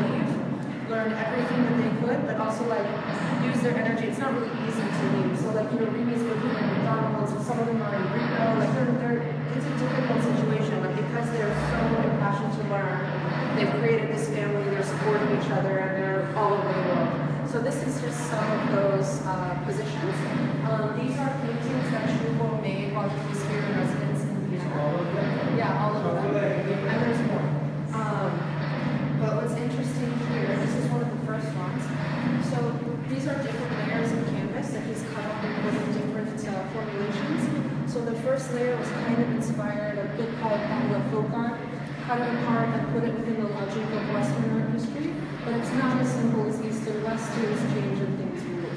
leave, learn everything that they could, but also like use their energy. It's not really easy to leave. So like, you know, Rimi's working at McDonald's, so some of them are in Rio, like it's a difficult situation, but because they're so impassioned to learn, they've created this family, they're supporting each other, and they're all over the world. So this is just some of those positions. These are paintings that Campbell made while he was here in residence in Vienna. Yeah, all of them. And there's more. But what's interesting here, this is one of the first ones. So these are different layers of canvas that he's cut up and put in different formulations. So the first layer was kind of inspired, a bit called folk art, cut it apart and put it within the logic of Western art history. But it's not as simple as East and West, things change and things move.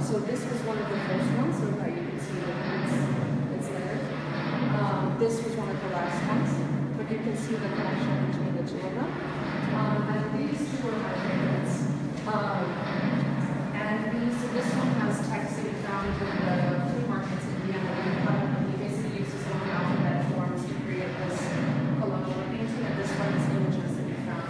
So this was one of the first ones, so that you can see that it's layered. This was one of the last ones, but you can see the connection between the two of them. And these two are my favorites. This one has text that he found in the flea markets in Vienna. And he basically uses one of the alphabet forms to create this colonial painting, and this one is images that he found.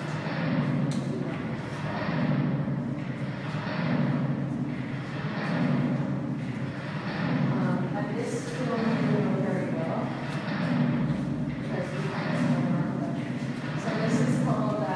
And this film you know very well, because we have this one. So this is called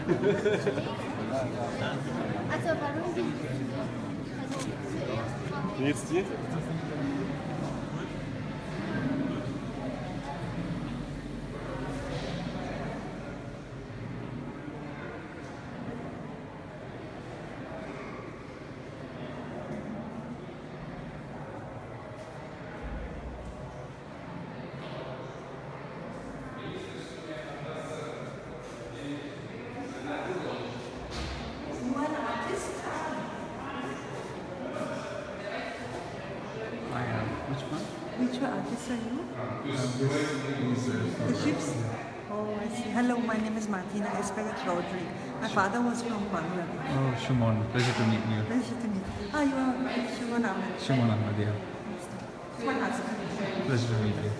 Also warum die? Wie geht's dir? Which artist are you? The ships? Oh, I see. Hello, my name is Martina Rodri. My father was from Bangladesh. Oh, Shumon. Pleasure to meet you. Pleasure to meet you. Ah, you are Shumon Ahmed. Shumon Ahmed, yeah. My husband. Pleasure to meet you.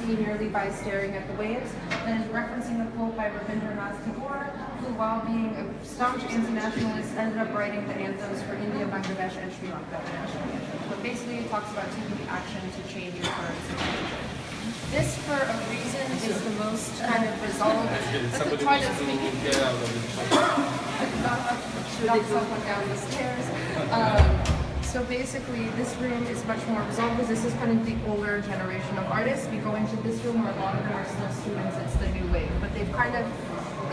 Merely by staring at the waves, and referencing a quote by Rabindranath Tagore, who, while being a staunch anti-nationalist, ended up writing the anthems for India, Bangladesh, and Sri Lanka, the national anthems. But basically, it talks about taking action to change your current situation. This, for a reason, is the most kind of resolved. Let's try to knock someone down the stairs. So basically, this room is much more resolved because this is kind of the older generation of artists. We go into this room where a lot of them are still students, it's the new wave. But they've kind of,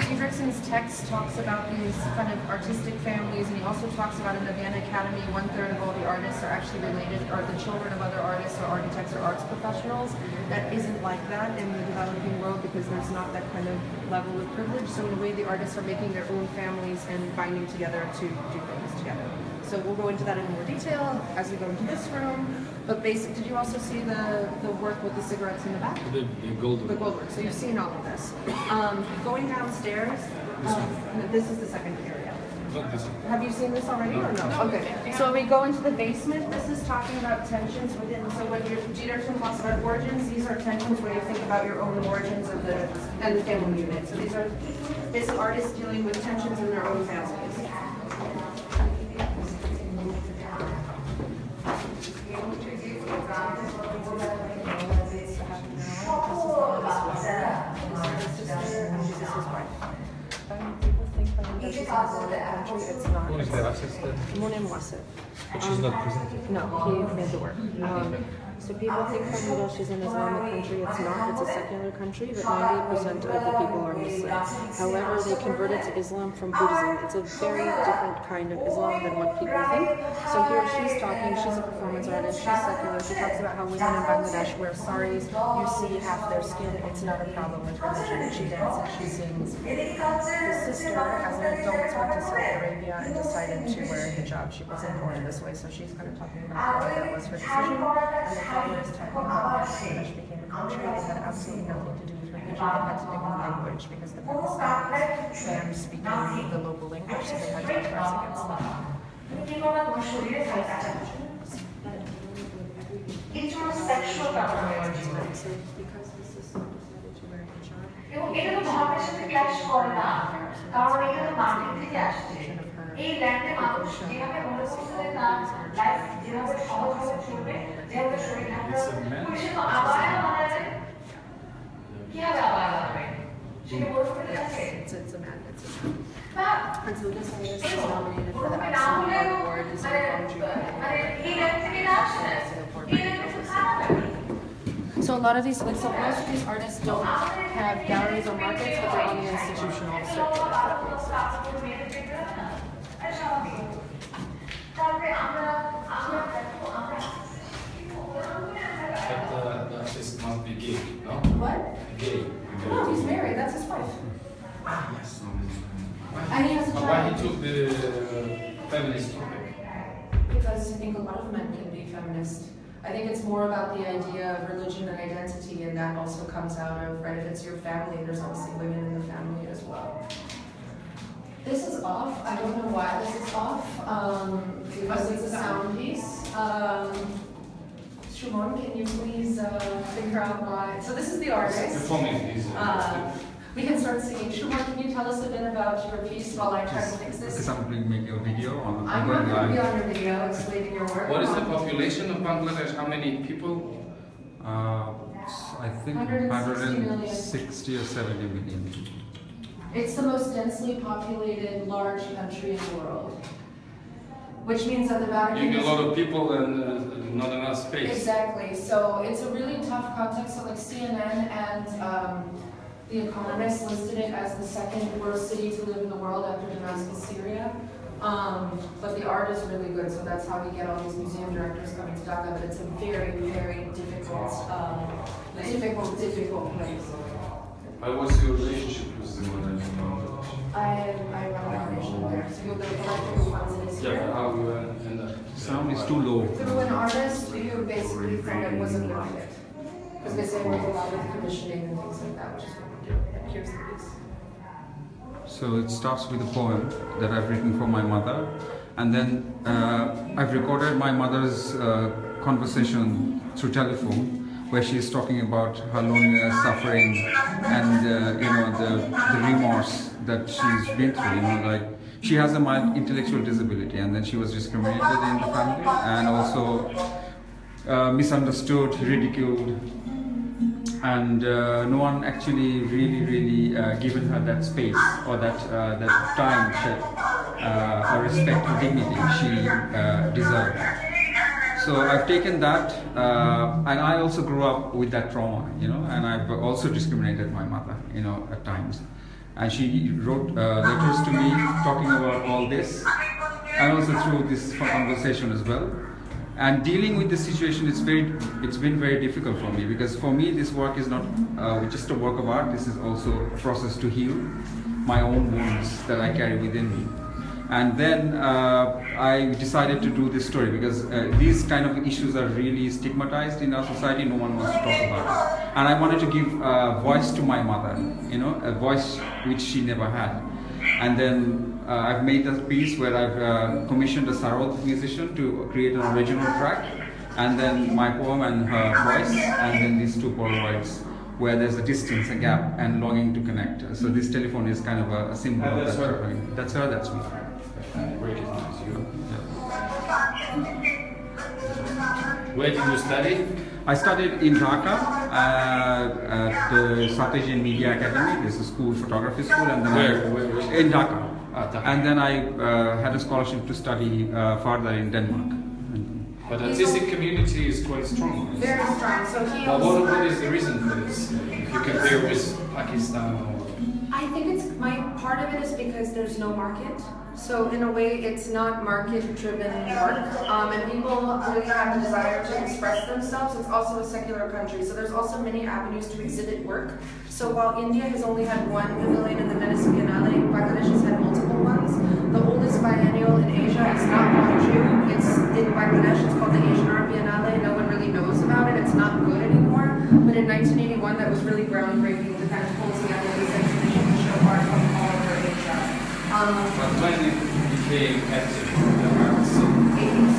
Hendrickson's text talks about these kind of artistic families, and he also talks about in the Vienna Academy, 1/3 of all the artists are actually related, or the children of other artists or architects or arts professionals. That isn't like that in the developing world because there's not that kind of level of privilege. So in a way, the artists are making their own families and binding together to do things together. So we'll go into that in more detail as we go into this room. But did you also see the work with the cigarettes in the back? The gold work. The gold work. So you've seen all of this. Going downstairs, this is the second area. Not this one. Have you seen this already or no? Okay. So we go into the basement. This is talking about tensions within. So when Peterson talks about origins, these are tensions where you think about your own origins of the family unit. So these are basically artists dealing with tensions in their own families. she's an Islamic country, it's not. Who is the assistant? Munim Wasif. But she's not presented. No, he made the work. So people think Bangladesh is an Islamic country. It's not. It's a secular country, but 90% of the people are Muslim. However, they converted to Islam from Buddhism. It's a very different kind of Islam than what people think. So here she's talking. She's a performance artist. She's secular. She talks about how women in Bangladesh wear saris. You see half their skin. It's not a problem with religion. She dances. She sings. The sister, as an adult, went to Saudi Arabia and decided to wear a hijab. She wasn't born this way, so she's kind of talking about why that was her decision. And the father is talking about how Bangladesh became a country. It had absolutely nothing to do with religion. It had to do with language because the Pakistanis banned speaking the local language, so they had to press against that. Heterosexual Because the sister decided to wear a hijab, এবং এটা তো ধর্মের সাথে clash করে না, কারণ এটা তো মার্কেট থেকে আসছে। এই ল্যান্ডে মানুষ যেভাবে মনে করছে যে তার লাইফ যেভাবে সহজভাবে চলবে, যেভাবে শরীর থাকবে, পুলিশে তো আবার বানাবে। কিভাবে আবার বানাবে? সেটা বলতে পেরে আছে। It's a man. And so this artist is nominated for the Absolute Art Award. He's a এই ল্যান্ড থেকে না আসছে, এই ল্যান্ড থেকে খারাপ। So a lot of these, like, so most of these artists don't have galleries or markets, but they're on the institutional circuit, if that makes sense. But the artist must be gay, no? What? Gay. No, he's married. That's his wife. Yes. And he has a Why he child. took the feminist topic? Because I think a lot of men can be feminist. I think it's more about the idea of religion and identity, and that also comes out of, right, if it's your family, there's obviously women in the family as well. This is off. I don't know why this is off, because it's a sound piece. Shumon, can you please figure out why? So this is the artist. Performing is. We can start singing. Shumon, can you tell us a bit about your piece while I try to fix this? Because I'm making a video on I'm not going going to be live. on your video explaining your work. What is the population of Bangladesh? How many people? I think 160 or 70 million. It's the most densely populated large country in the world, which means that the Vatican You get a is- lot of people and not enough space. Exactly. So it's a really tough context. So like CNN and The Economist listed it as the second worst city to live in the world after Damascus, Syria. But the art is really good, so that's how we get all these museum directors coming to Dhaka. But it's a very, very difficult place. How was your relationship with the mother in Bangladesh? I run a foundation there, so you'll get a collector who funds it is here. Yeah, how you end up? Sound is too low. Through an artist who basically thought it wasn't worth it. Because they say work a lot with commissioning and things like that, which is what we do. And here's the piece. So it starts with a poem that I've written for my mother, and then I've recorded my mother's conversation through telephone, where she's talking about her loneliness, suffering, and the remorse that she's been through. Like she has a mild intellectual disability, and then she was discriminated in the family, and also misunderstood, ridiculed. And no one actually really given her that space or that time or respect or dignity she deserved. So I've taken that, and I also grew up with that trauma, and I've also discriminated my mother, at times. And she wrote letters to me talking about all this, and also through this conversation as well. And dealing with the situation, it's been very difficult for me, because for me this work is not just a work of art. This is also a process to heal my own wounds that I carry within me. And then I decided to do this story because these kind of issues are really stigmatized in our society. No one wants to talk about it. And I wanted to give voice to my mother, a voice which she never had. And then I've made a piece where I've commissioned a sarod musician to create an original track, and then my poem and her voice, and then these two Polaroids where there's a distance, a gap, and longing to connect. So this telephone is kind of a symbol of that. That's her, that's me. Recognize you. Where did you study? I studied in Dhaka at the Strategy and Media Academy. There's a school, photography school, and then Where? in Dhaka. And then I had a scholarship to study further in Denmark. But artistic community is quite strong. Very strong. So he Well, what is the reason for this? If you compare with Pakistan or... I think part of it is because there's no market. So in a way, it's not market-driven work, and people really have the desire to express themselves. It's also a secular country, so there's also many avenues to exhibit work. So while India has only had one pavilion in the Venice Biennale, Bangladesh has had multiple ones. The oldest biennial in Asia is not Gwangju. It's in Bangladesh. It's called the Asian Art Biennale. No one really knows about it. It's not good anymore. But in 1981, that was really groundbreaking to kind of pull together this exhibition to show art from all over Asia. But when it became active, the art scene? 80s.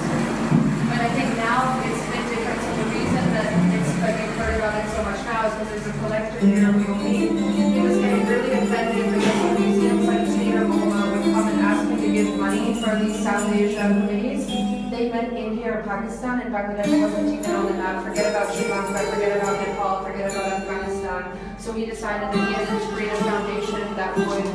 But I think now it's a bit different. So the reason that it's like I've heard about it so much now is because there's a collector here, Rumi. He was getting really offended because the museums like Sri or MoMA would come and ask him to give money for these South Asia committees. They meant India or Pakistan, and Bangladesh wasn't even on the map. Forget about Sri Lanka, forget about Nepal, forget about Afghanistan. So he decided that he had to create a foundation that would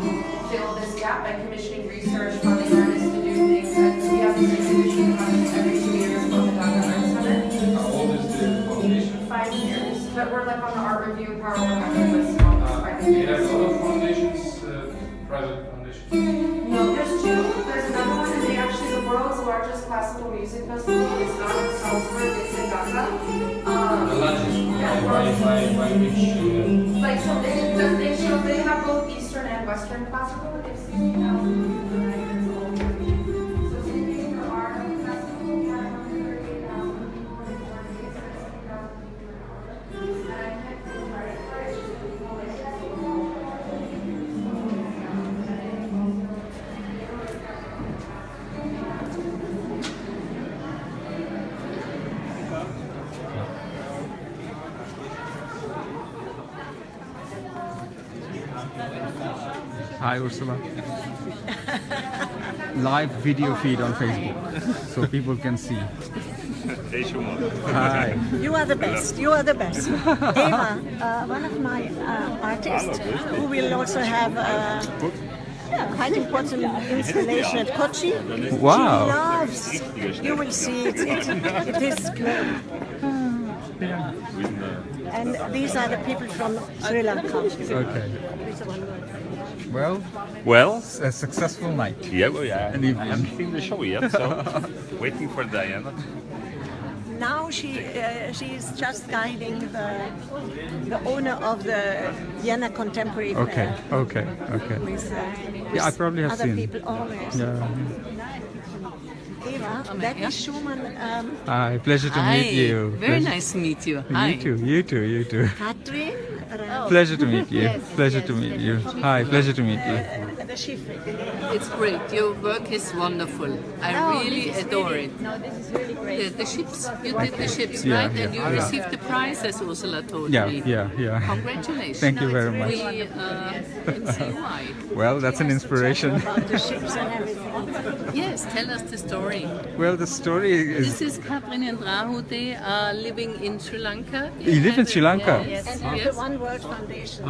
fill this gap by commissioning research, funding artists to do things. And so we have this exhibition that happens every 2 years called the Dhaka Art Summit. How old is the foundation? 5 years. But we're like on the art review power list almost 5 We years. have a lot of foundations, private foundations. No, there's 2. There's another one, and they actually the world's largest classical music festival. It's not in Salzburg, it's in Dhaka. The largest, by which... Like so they have both Eastern and Western classical. They've 60,000 people a night. It's all over. So same thing for art festival. We had 138,000 people in 4 days. 60,000 people in August. And I can't feel credit for it. It's just people like Hi Ursula. Live video feed on Facebook, so people can see. Hi. You are the best. You are the best. Eva, one of my artists, who will also have hiding bottom installation at Kochi. Wow. She loves. You will see it. It is great. And these are the people from Sri Lanka. Okay. Well, A successful night. yeah. An evening. I haven't seen the show yet, so waiting for Diana. Now she is just guiding the owner of the Vienna Contemporary Okay. Fair. Okay. With, Yeah, I probably have other seen. people always. Yeah. Eva, that is Schumann. Hi, pleasure to Hi, meet you. very nice to meet you. Hi. You too. Katrin. Pleasure to meet you. Pleasure to meet you. Hi, pleasure to meet you. The shipbreaking. It's great. Your work is wonderful. I really adore it. No, this is really great. The ships, you did the ships, Yeah, right? yeah, And you yeah. received the prize, as Ursula told Yeah, me. yeah. Congratulations. Thank you very much. We can see why. Well, that's an inspiration. About the ships and everything. Yes, tell us the story. Well, the story is. This is Katrin and Rahul. They are living in Sri Lanka. You live in Sri Lanka? Yes. And of the One World Foundation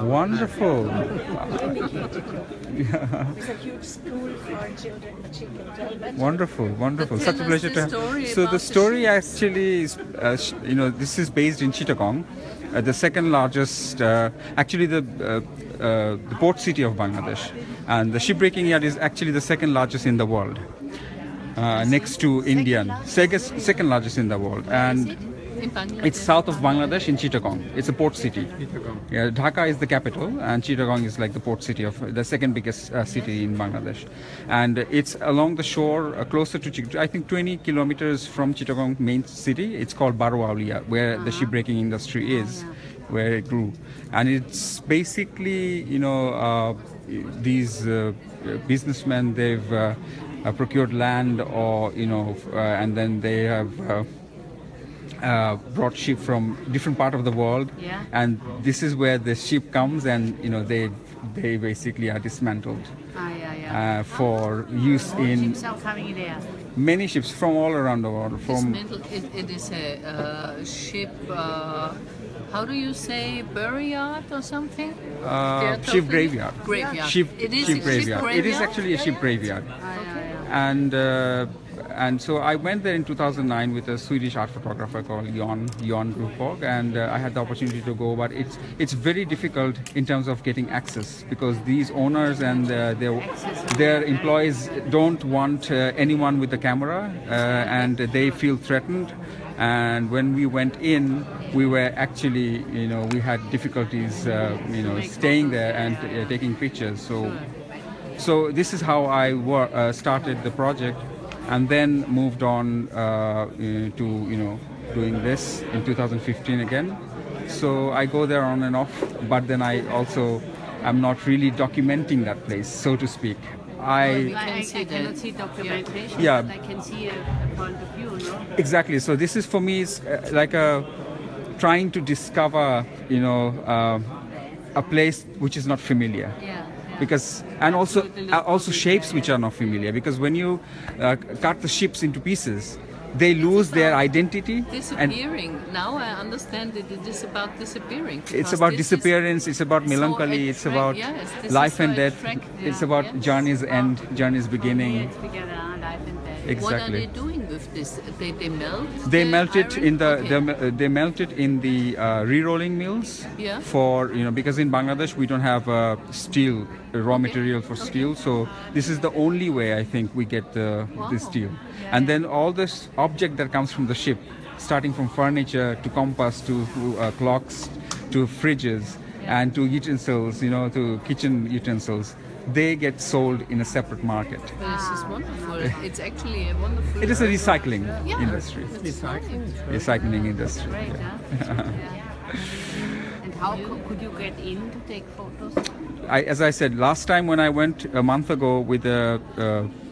Wonderful. indicated with a huge school for children, but she can tell better. Wonderful. But Such a tell pleasure us to the have. story So about the the story ships. actually is, this is based in Chittagong, the second largest, actually the port city of Bangladesh, and the shipbreaking yard is actually the second largest in the world, next to Indian, second largest in the world, and In Bangladesh. it's south of Bangladesh in Chittagong. It's a port city. Yeah, Dhaka is the capital, and Chittagong is like the port city of the second biggest city in Bangladesh. And it's along the shore, closer to I think 20 kilometers from Chittagong main city. It's called Barwaulia, where the shipbreaking industry is, where it grew. And it's basically, these businessmen, they've procured land, or and then they have. Brought ship from different part of the world, Yeah. and this is where the ship comes, and they basically are dismantled for use in Ships are coming there. many ships from all around the world. From It is a ship, how do you say, bury yard or something? ship graveyard. Graveyard. Ship, It is ship a ship graveyard. It is graveyard? actually a ship graveyard. And so I went there in 2009 with a Swedish art photographer called Jan Grupborg, and I had the opportunity to go. But it's very difficult in terms of getting access, because these owners and their employees don't want anyone with the camera, and they feel threatened. And when we went in, we were actually, we had difficulties, staying there and taking pictures. So this is how I started the project, and then moved on to doing this in 2015 again. So I go there on and off, but then I also am not really documenting that place, so to speak. I cannot see documentation, yeah. but I can see a point of view, no? Exactly. So this is for me is like trying to discover, a place which is not familiar. Yeah. Because and also shapes which are not familiar. Because when you cut the ships into pieces, they lose their identity. Disappearing. Now I understand that it is about disappearing. It's about disappearance. It's about melancholy. It's about life and death. It's about journey's end, journey's beginning. Exactly. What are they doing with this? They melt. They melt it in the they melt it in the re-rolling mills. Yeah. For because in Bangladesh we don't have steel raw material for steel, so this is the only way I think we get the steel. And then all this object that comes from the ship, starting from furniture to compass to clocks to fridges and to utensils, to kitchen utensils, they get sold in a separate market. This is wonderful. It's actually a wonderful. It is a recycling industry. Recycling industry. Great, Yeah. And how could you get in to take photos? As I said, last time when I went a month ago with a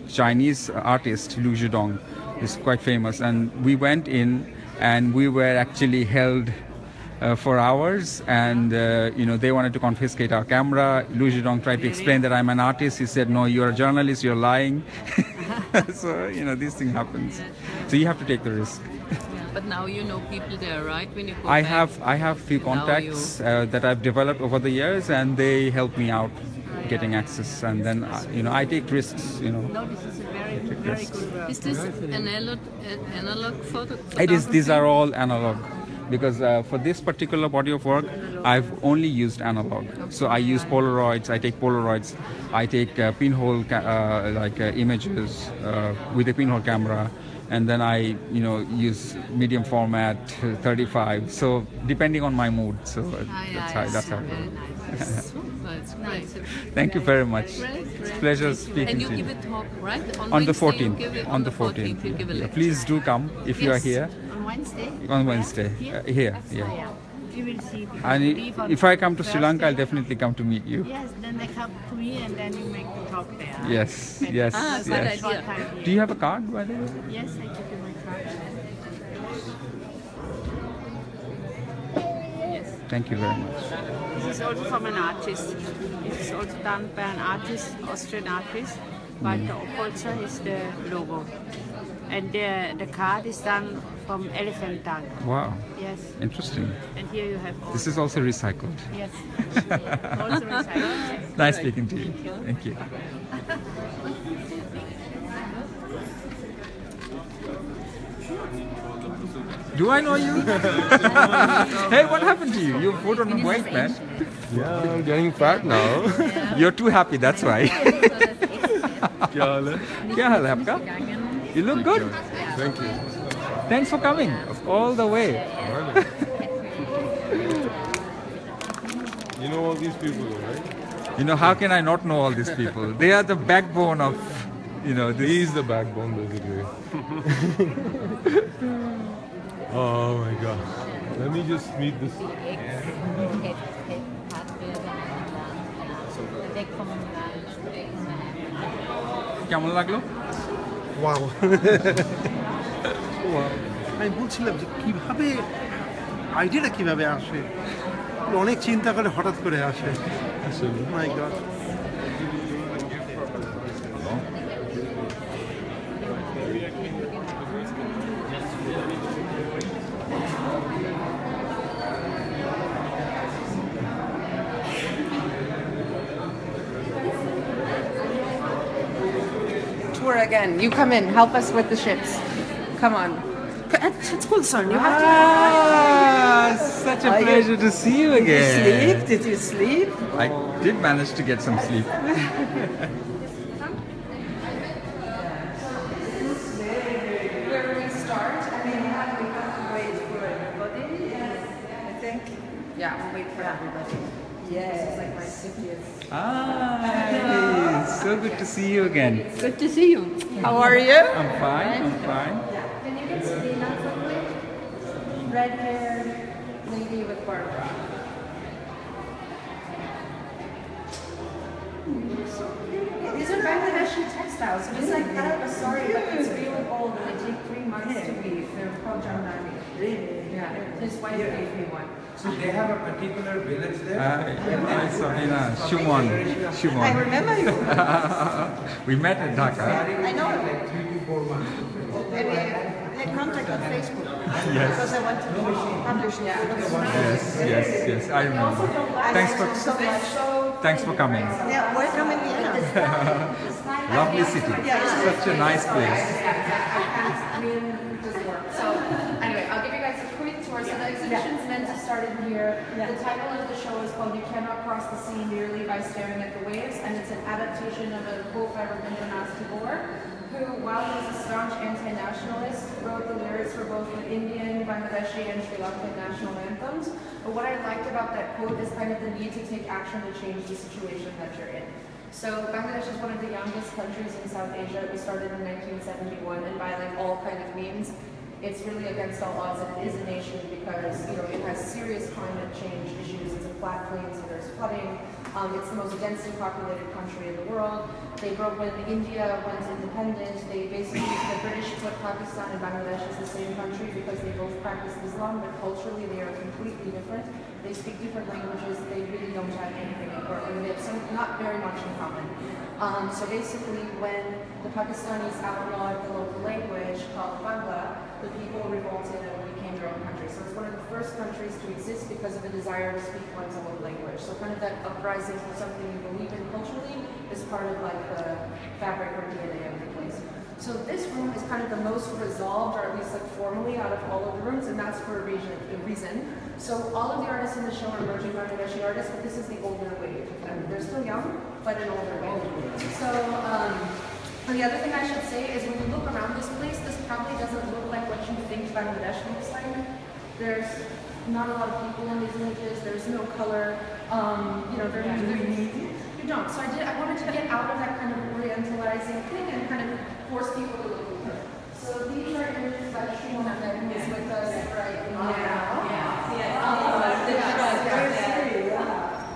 Chinese artist, Lu Zhidong, is quite famous, and we went in and we were actually held for hours, and they wanted to confiscate our camera. Lu Zhidong tried to explain that I'm an artist. He said, no, you're a journalist, you're lying. So this thing happens. So you have to take the risk. But now you know people there, right? When you go I back, have few contacts that I've developed over the years, and they help me out getting access. And then I take risks. No, this is a very good work. Is this analog photo? It is. These are all analog. Because for this particular body of work, I've only used analog. So I use Polaroids. I take Polaroids. I take pinhole images with a pinhole camera, and then I use medium format 35. So depending on my mood. So that's how. Very nice. Super, it's great. Thank you very much. Great. It's a pleasure speaking and to you. And you give a talk, right? On the Wednesday 14th. On the 14th, you give a lecture. Please do come if you are here. On Wednesday? On Wednesday. Here, yeah. You will see. And if I come to Sri Lanka, I'll definitely come to meet you. Yes, then they come to me and then you make the talk there. Yes, yes, yes. Good idea. Do you have a card, by the way? Yes, I give you my card. Yes. Thank you very much. This is also from an artist. This is also done by an artist, Austrian artist. Walter Oppolzer is the logo. And the card is done from elephant tongue. Wow. Yes. Interesting. And here you have all. This is also recycled. Yes. Also recycled. Yes. Nice speaking to you. Thank you. Do I know you? Hey, what happened to you? You put on weight, man. Yeah, I'm getting fat now. You're too happy, that's why. क्या हाल है? क्या हाल है आपका? You look good. Thank you. Thanks for coming all the way. You know all these people, right? How can I not know all these people? They are the backbone of, He's the backbone, basically. Oh my God. Let me just meet this. কেমন লাগলো? Wow আমি বলছিলাম যে কিভাবে আইডিয়াটা কিভাবে আসে, অনেক চিন্তা করে হঠাৎ করে আসে। মাই god. tour again. You come in, help us with the ships. Come on. It's cool, son. You have to. Such a pleasure to see you again. Did you sleep? I did manage to get some sleep. Where we start, I mean, we have to wait for everybody. I think. Yeah, we'll wait for everybody. Yes. This is like my 50th. Hi, so good to see you again. Good to see you. How are you? I'm fine, I'm fine. Can you get Sabina quickly? Red-haired lady with Barbara. These are Bangladeshi textiles. So it's like kind of a sorry, but it's really old and they take 3 months to weave. They're called Jamnani. Really? Yeah. His wife gave me one. So they have a particular village there? Hi, Sabina. Shumon. I remember you. We met at Dhaka. I know. Like 3 to 4 months. And we had contact on Facebook. Yes. Because I wanted to publish the Yes, I remember. Thanks for coming. Yeah, welcome in Vienna. Lovely city. Such a nice place. So anyway, I'll give you guys a quick tour. So the exhibition's meant to start in here. The title of the show is called You Cannot Cross the Sea Merely by Staring at the Waves, and it's an adaptation of a quote by Rabindranath Tagore, who, while he was a staunch anti-nationalist, wrote the lyrics for both the Indian, Bangladeshi, and Sri Lankan national anthems. But what I liked about that quote is kind of the need to take action to change the situation that you're in. So Bangladesh is one of the youngest countries in South Asia. It was started in 1971, and by like all kind of means, it's really against all odds, and it is a nation because it has serious climate change issues. It's a flat plain, so there's flooding. It's the most densely populated country in the world. When India went independent, the British put Pakistan and Bangladesh as the same country because they both practice Islam, but culturally they are completely different. They speak different languages. They really don't have anything in common. They have not very much in common. So basically, when the Pakistanis outlawed the local language called Bangla, the people revolted and became their own country. So it's one of the first countries to exist because of a desire to speak one's own language. So kind of that uprising for something you believe in culturally is part of like the fabric or DNA of the place. So this room is kind of the most resolved, or at least like formally, out of all of the rooms, and that's for a reason. So all of the artists in the show are emerging Bangladeshi artists, but this is the older wave. And they're still young, but an older wave. So and the other thing I should say is when you look around this place, this probably doesn't look like what you think Bangladesh looks like. There's not a lot of people in these images. There's no color. You don't. So I wanted to get out of that kind of orientalizing thing and kind of force people to look at it. So these are images that Shimona is with us right now.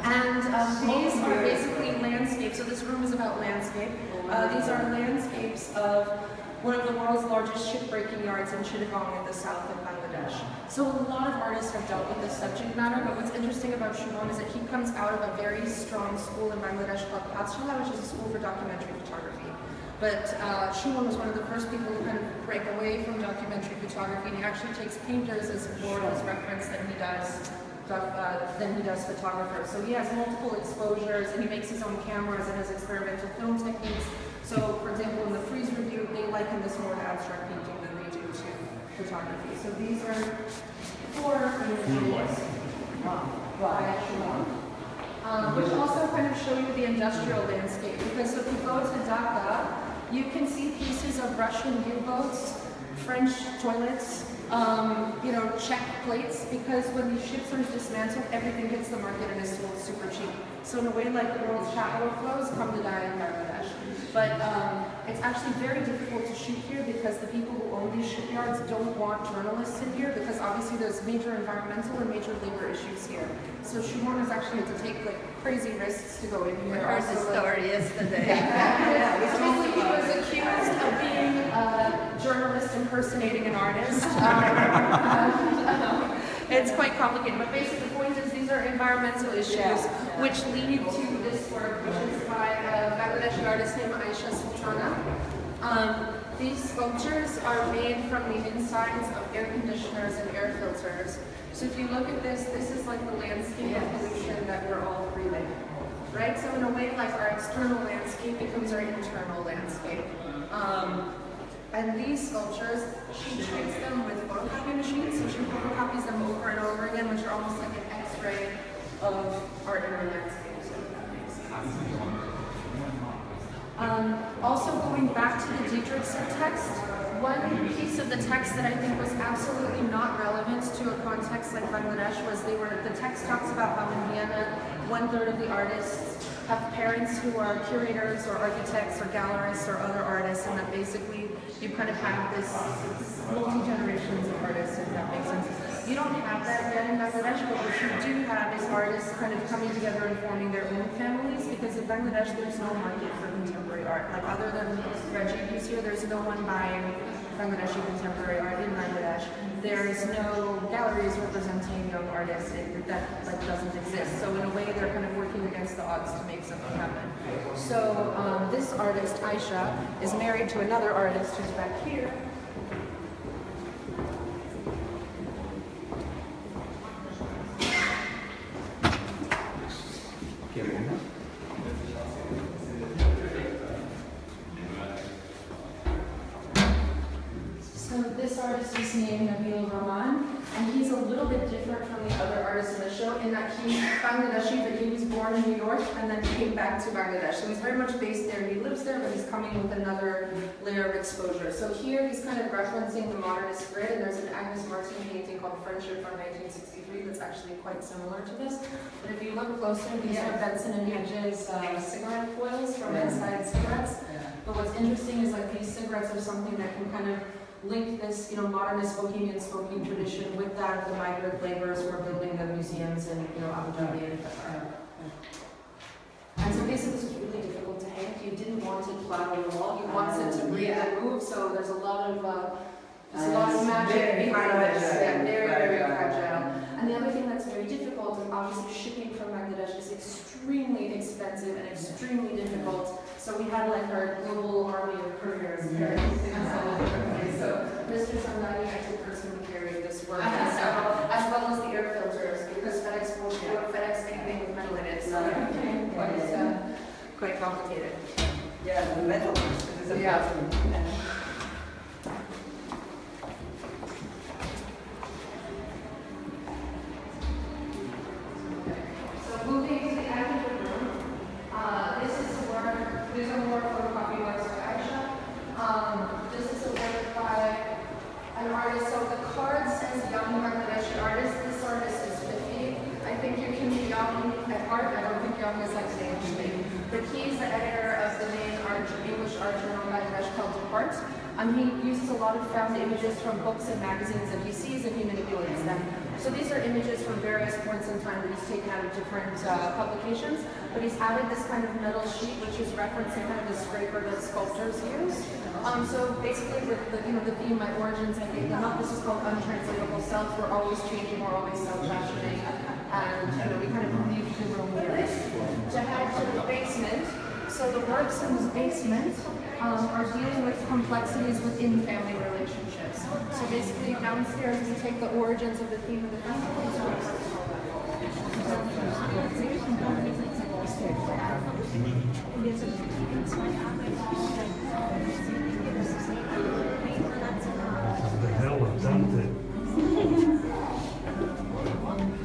And these are basically landscapes. So this room is about landscape. These are landscapes of one of the world's largest shipbreaking yards in Chittagong in the south of Bangladesh. So a lot of artists have dealt with this subject matter, but what's interesting about Shumon is that he comes out of a very strong school in Bangladesh called Pathshala, which is a school for documentary photography. But Shumon was one of the first people to kind of break away from documentary photography, and he actually takes painters as more as reference than he does photographers. So he has multiple exposures, and he makes his own cameras and has experimental film techniques. So, for example, in the Freeze review, they liken this more to abstract painting than they do to photography. So these are 4 images by Shumon, which also kind of show you the industrial landscape. Because if you go to Dhaka, you can see pieces of Russian U-boats, French toilets, Czech plates, because when these ships are dismantled, everything hits the market and is sold super cheap. So in a way, like the world's capital flows come to die in Bangladesh. But it's actually very difficult to shoot here because the people who own these shipyards don't want journalists in here because obviously there's major environmental and major labor issues here. So Shumon has actually had to take like crazy risks to go in here. I heard the story yesterday. He was accused of being a journalist impersonating an artist. It's quite complicated, but basically the point is these are environmental issues which lead to this work, which is by a Bangladeshi artist named Aisha Sultana. These sculptures are made from the insides of air conditioners and air filters. So if you look at this, this is like the landscape of pollution that we're all breathing. Right? So in a way, like our external landscape becomes our internal landscape. And these sculptures, she treats them with photocopy machines, so she photocopies them over and over again, which are almost like an X-ray of art in her landscapes. Also going back to the Dietrichson text, one piece of the text that I think was absolutely not relevant to a context like Bangladesh was the text talks about how in Vienna, 1/3 of the artists have parents who are curators or architects or gallerists or other artists, and that basically you kind of have this multi-generations of artists, if that makes sense. You don't have that yet in Bangladesh, but what you do have is artists kind of coming together and forming their own families, because in Bangladesh there's no market for contemporary art. Like other than Rajiv who's here, there's no one buying Bangladeshi contemporary art in Bangladesh. There is no galleries representing young artists. That doesn't exist. So in a way, they're kind of working against the odds to make something happen. So this artist, Aisha, is married to another artist who's back here. So this artist is named Nabil Rahman, and he's a little bit different from the other artists in the show in that he's Bangladeshi, but he was born in New York and then came back to Bangladesh. So he's very much based there. He lives there, but he's coming with another layer of exposure. So here he's kind of referencing the modernist grid, and there's an Agnes Martin painting called Friendship from 1963 that's actually quite similar to this. But if you look closer, these are Benson and Hedges cigarette foils from Inside Cigarettes. But what's interesting is like these cigarettes are something that can kind of link this, modernist bohemian smoking tradition with that of the migrant laborers who are building the museums in, Abu Dhabi and Qatar. And so basically this was really difficult to hang. You didn't want it flat on the wall. You wanted it to breathe and move. So there's a lot of magic behind this. Yeah, very, very fragile. And the other thing that's very difficult is obviously shipping from Bangladesh is extremely expensive and extremely difficult. So we had like our global army of couriers carrying things all over the place. So Mr. Sandani actually personally carried this work as well as the air filters, because FedEx won't do FedEx anything with metal in it. So it became quite complicated. Yeah, the metal is a problem. Moving to the advocate room, these are more photocopy works by Aisha. This is a work by an artist. So the card says young Bangladeshi artist. This artist is 50. I think you can be young at heart. I don't think young is like an age thing. But he's the editor of the main English art journal Bangladesh called Depart. He uses a lot of found images from books and magazines that he sees, and he manipulates them. So these are images from various points in time that he's taken out of different publications, but he's added this kind of metal sheet which is referencing kind of the scraper that sculptors use. So basically with the theme, my origins, I gave them up. This is called untranslatable self. We're always changing, we're always self-fashioning, and we kind of leave the room with this. To head to the basement, so the works in this basement are dealing with complexities within family relationships. So basically downstairs we take the origins of the theme of the festival. The hell of Dante.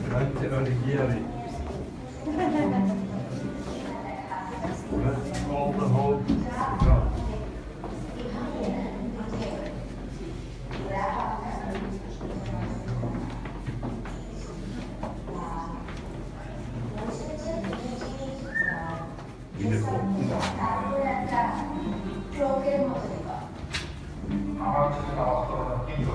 Dante Alighieri. That's all the hope gone. আমার ছেলেটা অস্ত্র কিন্তু